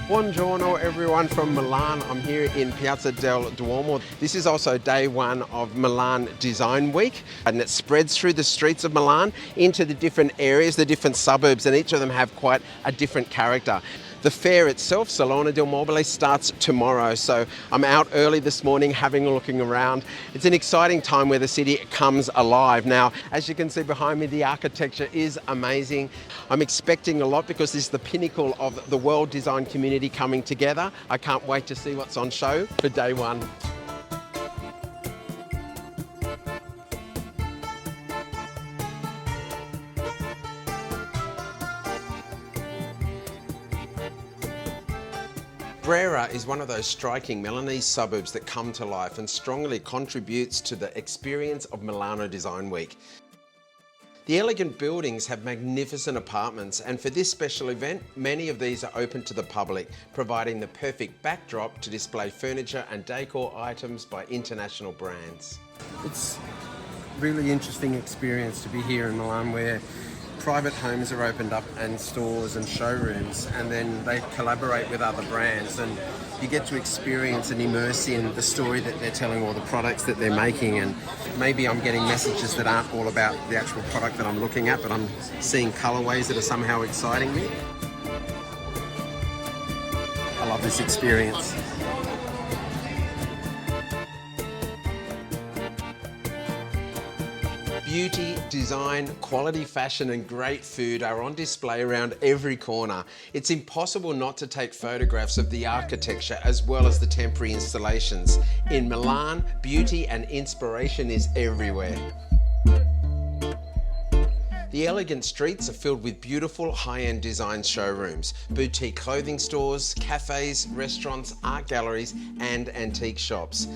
Buongiorno everyone from Milan. I'm here in Piazza del Duomo. This is also day one of Milan Design Week, and it spreads through the streets of Milan into the different areas, the different suburbs, and each of them have quite a different character. The fair itself, Salone Del Mobile, starts tomorrow, so I'm out early this morning having a looking around. It's an exciting time where the city comes alive. Now, as you can see behind me, the architecture is amazing. I'm expecting a lot because this is the pinnacle of the world design community coming together. I can't wait to see what's on show for day one. Brera is one of those striking Milanese suburbs that come to life and strongly contributes to the experience of Milano Design Week. The elegant buildings have magnificent apartments, and for this special event, many of these are open to the public, providing the perfect backdrop to display furniture and decor items by international brands. It's a really interesting experience to be here in Milan, where private homes are opened up and stores and showrooms, and then they collaborate with other brands, and you get to experience and immerse in the story that they're telling or the products that they're making. And maybe I'm getting messages that aren't all about the actual product that I'm looking at, but I'm seeing colorways that are somehow exciting me. I love this experience. Beauty, design, quality fashion and great food are on display around every corner. It's impossible not to take photographs of the architecture as well as the temporary installations. In Milan, beauty and inspiration is everywhere. The elegant streets are filled with beautiful high-end design showrooms, boutique clothing stores, cafes, restaurants, art galleries and antique shops.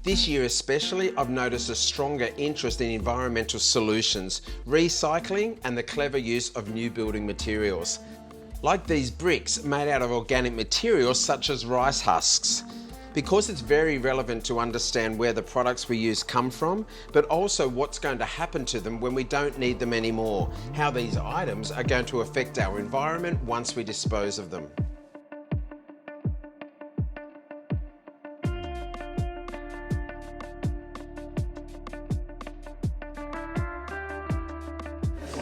This year especially, I've noticed a stronger interest in environmental solutions, recycling and the clever use of new building materials. Like these bricks made out of organic materials such as rice husks. Because it's very relevant to understand where the products we use come from, but also what's going to happen to them when we don't need them anymore, how these items are going to affect our environment once we dispose of them.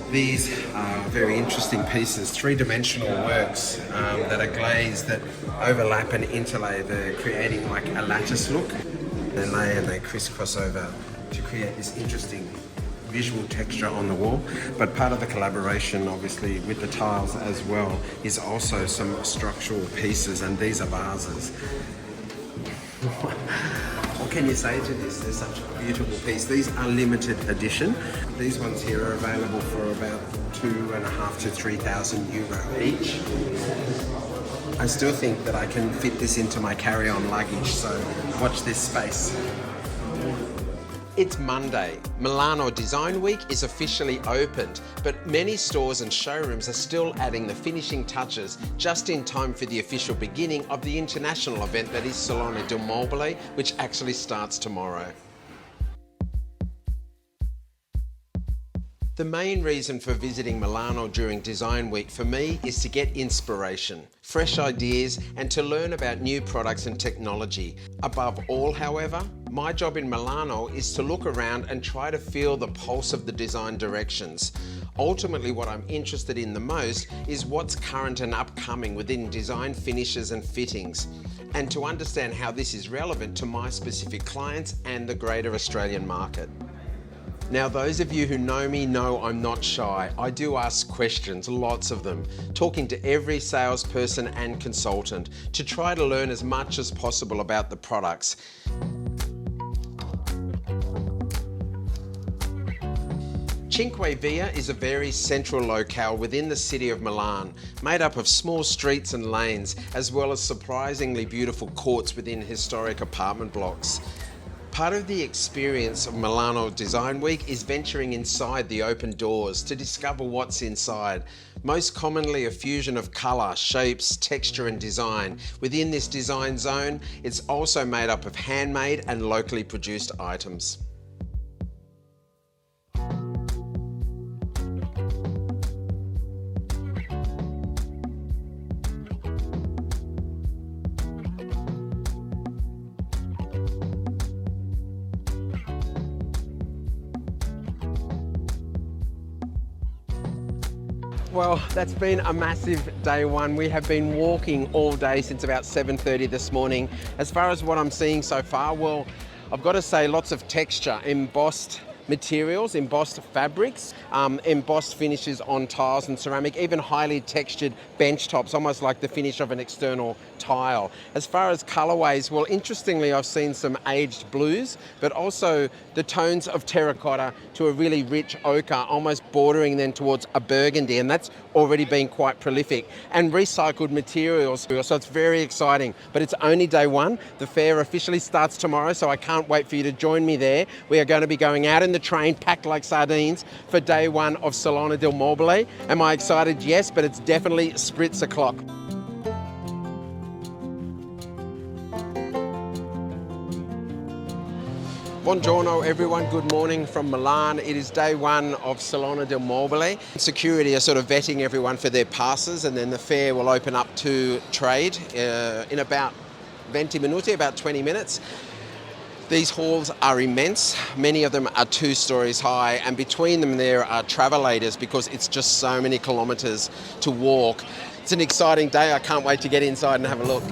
These are very interesting pieces, three-dimensional works that are glazed, that overlap and interlay. They're creating like a lattice look. They lay and they crisscross over to create this interesting visual texture on the wall. But part of the collaboration, obviously, with the tiles as well, is also some structural pieces, and these are vases. What can you say to this? They're such a beautiful piece. These are limited edition. These ones here are available for about 2,500 to 3,000 euro each. I still think that I can fit this into my carry-on luggage, so watch this space. It's Monday. Milano Design Week is officially opened, but many stores and showrooms are still adding the finishing touches just in time for the official beginning of the international event that is Salone Del Mobile, which actually starts tomorrow. The main reason for visiting Milano during Design Week for me is to get inspiration, fresh ideas, and to learn about new products and technology. Above all, however, my job in Milano is to look around and try to feel the pulse of the design directions. Ultimately, what I'm interested in the most is what's current and upcoming within design finishes and fittings, and to understand how this is relevant to my specific clients and the greater Australian market. Now, those of you who know me know I'm not shy. I do ask questions, lots of them, talking to every salesperson and consultant to try to learn as much as possible about the products. Cinque Via is a very central locale within the city of Milan, made up of small streets and lanes, as well as surprisingly beautiful courts within historic apartment blocks. Part of the experience of Milano Design Week is venturing inside the open doors to discover what's inside. Most commonly a fusion of colour, shapes, texture and design. Within this design zone, it's also made up of handmade and locally produced items. Well, that's been a massive day one. We have been walking all day since about 7:30 this morning. As far as what I'm seeing so far, well, I've got to say lots of texture, embossed materials, embossed fabrics, embossed finishes on tiles and ceramic, even highly textured bench tops, almost like the finish of an external tile. As far as colorways, well, interestingly, I've seen some aged blues, but also the tones of terracotta to a really rich ochre, almost bordering then towards a burgundy, and that's already been quite prolific. And recycled materials, so it's very exciting. But it's only day one. The fair officially starts tomorrow, so I can't wait for you to join me there. We are going to be going out in the train packed like sardines for day one of Salone Del Mobile. Am I excited? Yes, but it's definitely spritz o'clock. Buongiorno everyone, good morning from Milan. It is day one of Salone Del Mobile. Security are sort of vetting everyone for their passes, and then the fair will open up to trade in about 20 minuti, about 20 minutes. These halls are immense. Many of them are 2 stories high, and between them there are travelators because it's just so many kilometres to walk. It's an exciting day. I can't wait to get inside and have a look.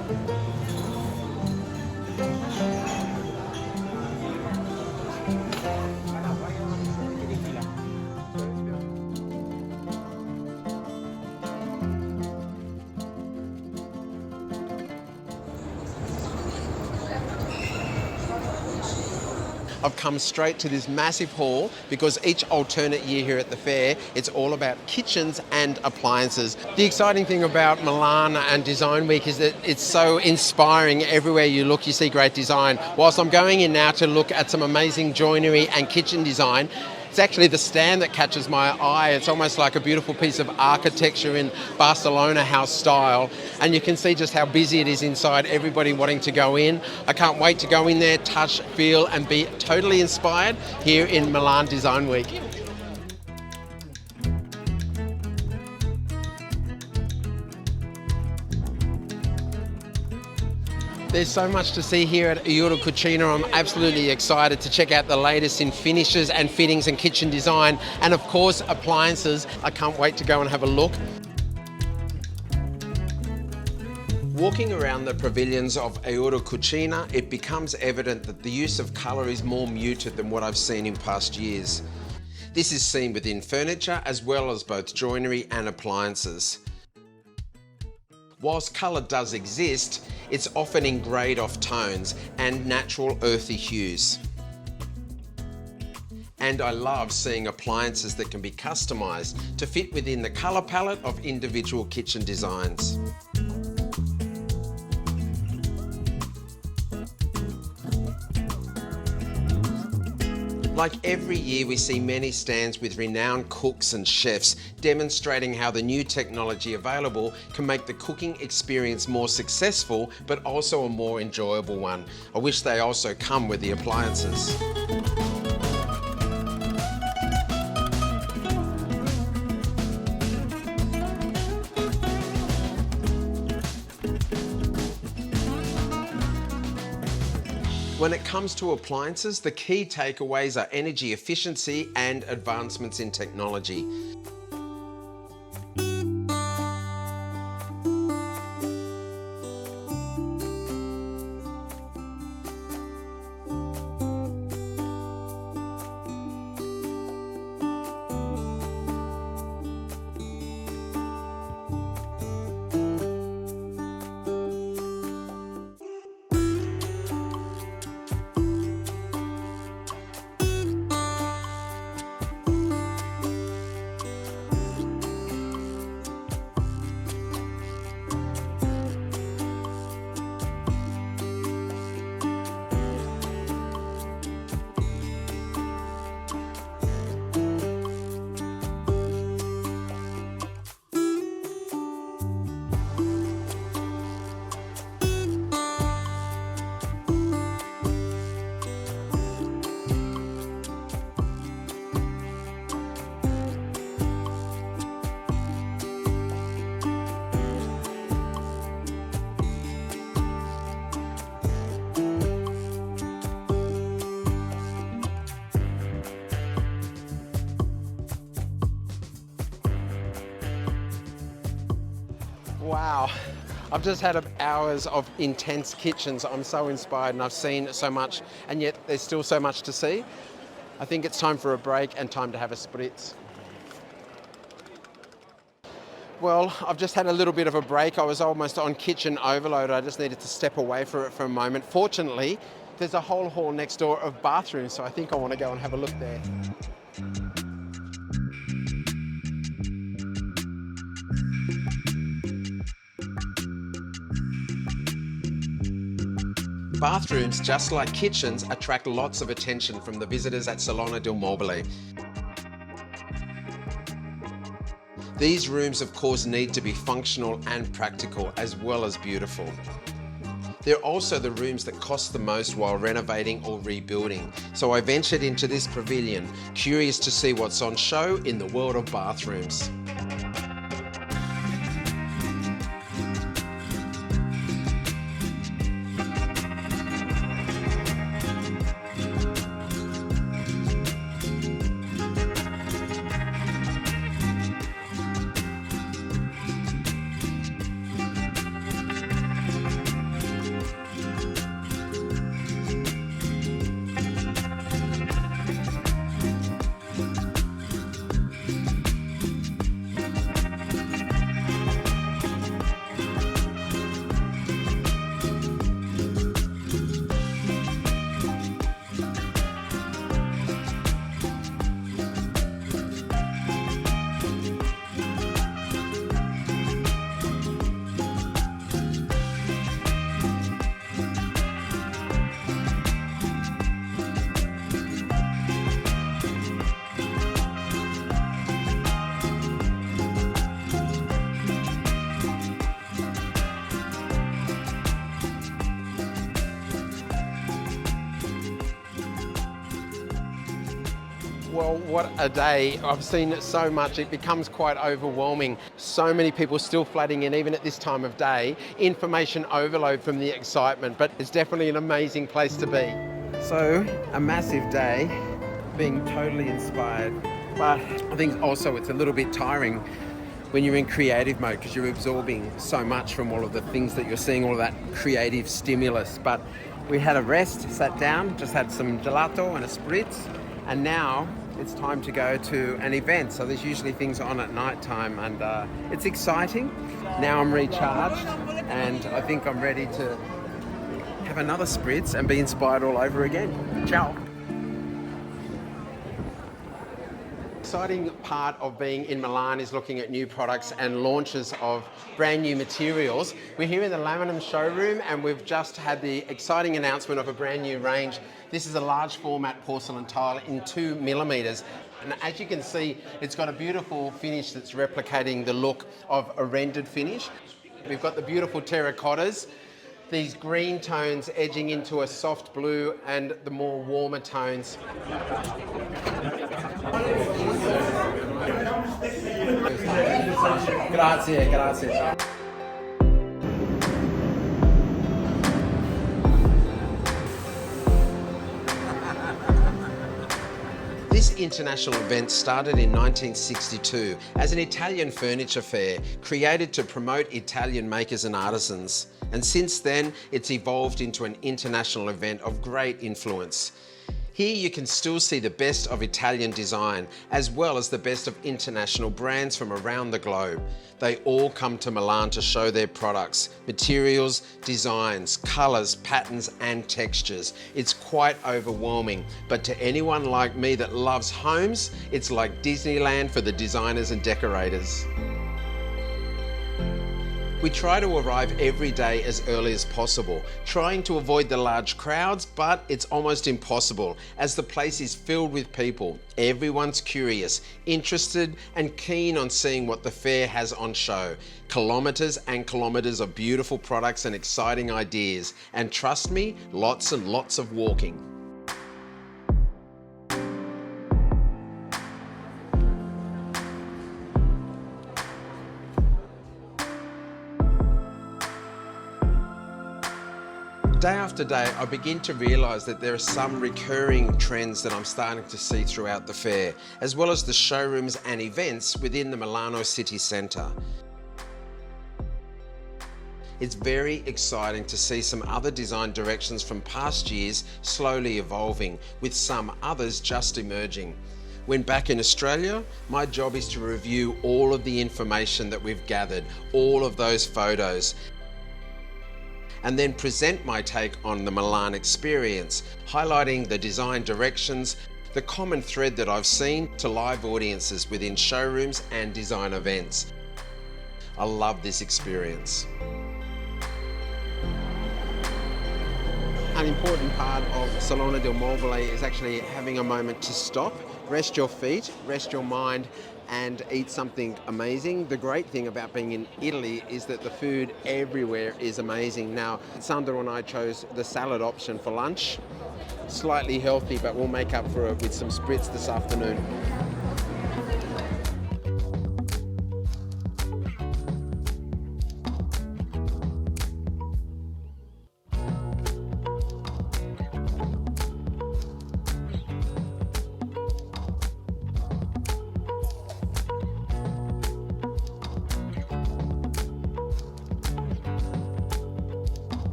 I've come straight to this massive hall because each alternate year here at the fair, it's all about kitchens and appliances. The exciting thing about Milan and Design Week is that it's so inspiring. Everywhere you look, you see great design. Whilst I'm going in now to look at some amazing joinery and kitchen design, it's actually the stand that catches my eye. It's almost like a beautiful piece of architecture in Barcelona house style. And you can see just how busy it is inside, everybody wanting to go in. I can't wait to go in there, touch, feel, and be totally inspired here in Milan Design Week. There's so much to see here at Eurocucina. I'm absolutely excited to check out the latest in finishes and fittings and kitchen design, and of course appliances. I can't wait to go and have a look. Walking around the pavilions of Eurocucina, it becomes evident that the use of colour is more muted than what I've seen in past years. This is seen within furniture as well as both joinery and appliances. Whilst colour does exist, it's often in greyed off tones and natural earthy hues. And I love seeing appliances that can be customised to fit within the colour palette of individual kitchen designs. Like every year, we see many stands with renowned cooks and chefs demonstrating how the new technology available can make the cooking experience more successful, but also a more enjoyable one. I wish they also come with the appliances. When it comes to appliances, the key takeaways are energy efficiency and advancements in technology. Wow, I've just had hours of intense kitchens. I'm so inspired and I've seen so much, and yet there's still so much to see. I think it's time for a break and time to have a spritz. Well, I've just had a little bit of a break. I was almost on kitchen overload. I just needed to step away for it for a moment. Fortunately, there's a whole hall next door of bathrooms, so I think I want to go and have a look there. Bathrooms, just like kitchens, attract lots of attention from the visitors at Salone Del Mobile. These rooms, of course, need to be functional and practical, as well as beautiful. They're also the rooms that cost the most while renovating or rebuilding. So I ventured into this pavilion, curious to see what's on show in the world of bathrooms. Well, what a day. I've seen so much, it becomes quite overwhelming. So many people still flooding in, even at this time of day. Information overload from the excitement, but it's definitely an amazing place to be. So, a massive day, being totally inspired. But I think also it's a little bit tiring when you're in creative mode because you're absorbing so much from all of the things that you're seeing, all of that creative stimulus. But we had a rest, sat down, just had some gelato and a spritz, and now it's time to go to an event. So there's usually things on at night time, and it's exciting. Now I'm recharged and I think I'm ready to have another spritz and be inspired all over again. Ciao. Exciting part of being in Milan is looking at new products and launches of brand new materials. We're here in the Laminum showroom and we've just had the exciting announcement of a brand new range. This is a large format porcelain tile in 2 millimeters. And as you can see, it's got a beautiful finish that's replicating the look of a rendered finish. We've got the beautiful terracottas, these green tones edging into a soft blue and the more warmer tones. Grazie, grazie. This international event started in 1962 as an Italian furniture fair created to promote Italian makers and artisans. And since then, it's evolved into an international event of great influence. Here you can still see the best of Italian design, as well as the best of international brands from around the globe. They all come to Milan to show their products, materials, designs, colours, patterns and textures. It's quite overwhelming, but to anyone like me that loves homes, it's like Disneyland for the designers and decorators. We try to arrive every day as early as possible, trying to avoid the large crowds, but it's almost impossible as the place is filled with people. Everyone's curious, interested and keen on seeing what the fair has on show. Kilometres and kilometres of beautiful products and exciting ideas. And trust me, lots and lots of walking. Day after day, I begin to realise that there are some recurring trends that I'm starting to see throughout the fair, as well as the showrooms and events within the Milano city centre. It's very exciting to see some other design directions from past years slowly evolving, with some others just emerging. When back in Australia, my job is to review all of the information that we've gathered, all of those photos, and then present my take on the Milan experience, highlighting the design directions, the common thread that I've seen to live audiences within showrooms and design events. I love this experience. An important part of Salone Del Mobile is actually having a moment to stop, rest your feet, rest your mind, and eat something amazing. The great thing about being in Italy is that the food everywhere is amazing. Now, Sandro and I chose the salad option for lunch. Slightly healthy, but we'll make up for it with some spritz this afternoon.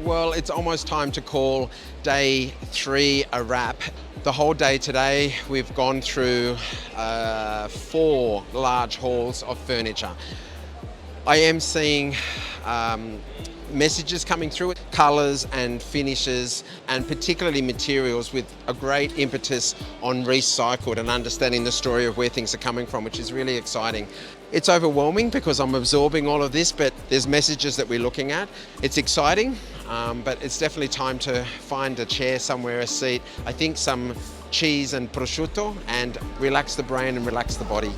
Well, it's almost time to call day 3 a wrap. The whole day today, we've gone through 4 large halls of furniture. I am seeing messages coming through, colours and finishes, and particularly materials with a great impetus on recycled and understanding the story of where things are coming from, which is really exciting. It's overwhelming because I'm absorbing all of this, but there's messages that we're looking at. It's exciting, but it's definitely time to find a chair somewhere, a seat, I think some cheese and prosciutto, and relax the brain and relax the body.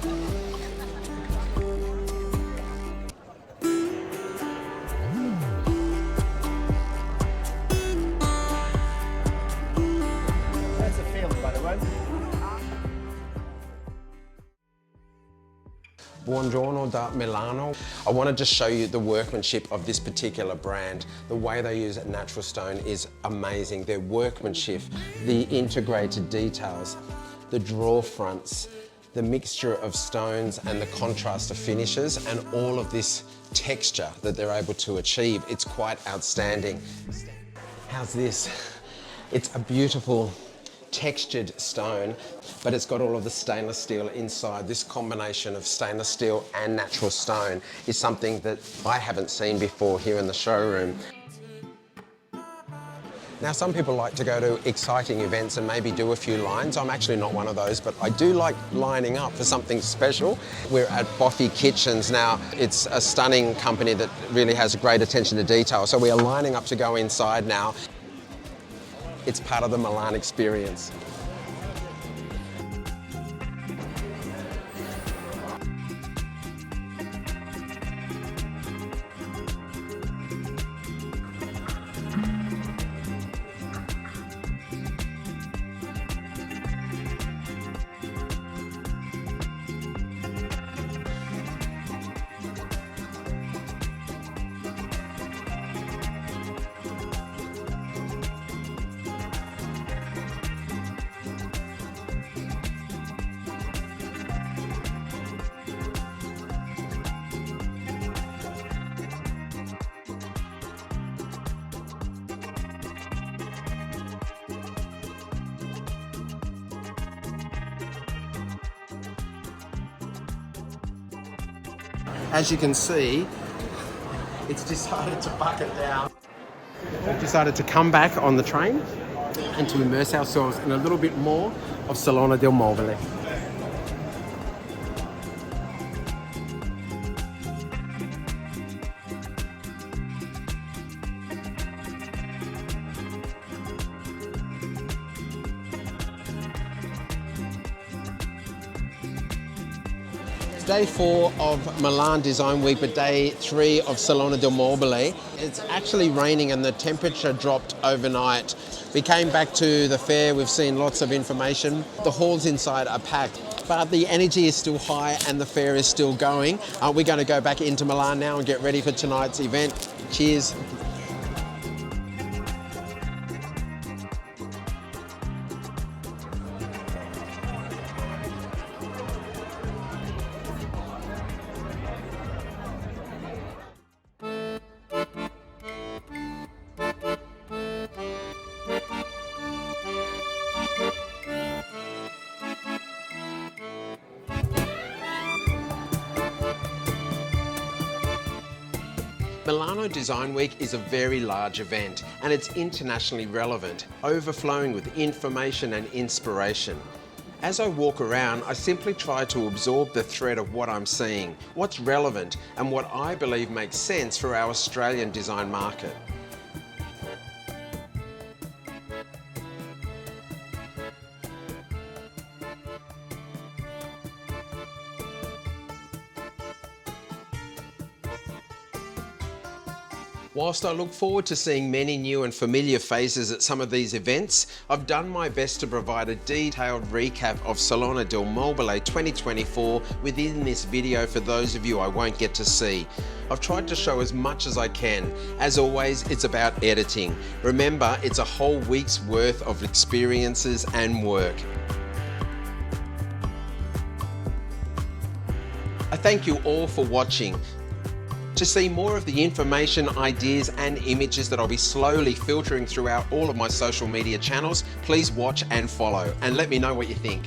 Buongiorno da Milano. I want to just show you the workmanship of this particular brand. The way they use natural stone is amazing. Their workmanship, the integrated details, the drawer fronts, the mixture of stones and the contrast of finishes, and all of this texture that they're able to achieve. It's quite outstanding. How's this? It's a beautiful textured stone, but it's got all of the stainless steel inside. This combination of stainless steel and natural stone is something that I haven't seen before here in the showroom. Now, some people like to go to exciting events and maybe do a few lines. I'm actually not one of those, but I do like lining up for something special. We're at Boffi Kitchens now. It's a stunning company that really has great attention to detail. So we are lining up to go inside now. It's part of the Milan experience. As you can see, it's decided to bucket down. We've decided to come back on the train and to immerse ourselves in a little bit more of Salone Del Mobile. Day 4 of Milan Design Week, but day 3 of Salone Del Mobile. It's actually raining and the temperature dropped overnight. We came back to the fair, we've seen lots of information. The halls inside are packed, but the energy is still high and the fair is still going. We're going to go back into Milan now and get ready for tonight's event. Cheers. Milano Design Week is a very large event and it's internationally relevant, overflowing with information and inspiration. As I walk around, I simply try to absorb the thread of what I'm seeing, what's relevant and what I believe makes sense for our Australian design market. Whilst I look forward to seeing many new and familiar faces at some of these events, I've done my best to provide a detailed recap of Salone Del Mobile 2024 within this video for those of you I won't get to see. I've tried to show as much as I can. As always, it's about editing. Remember, it's a whole week's worth of experiences and work. I thank you all for watching. To see more of the information, ideas and images that I'll be slowly filtering throughout all of my social media channels, please watch and follow and let me know what you think.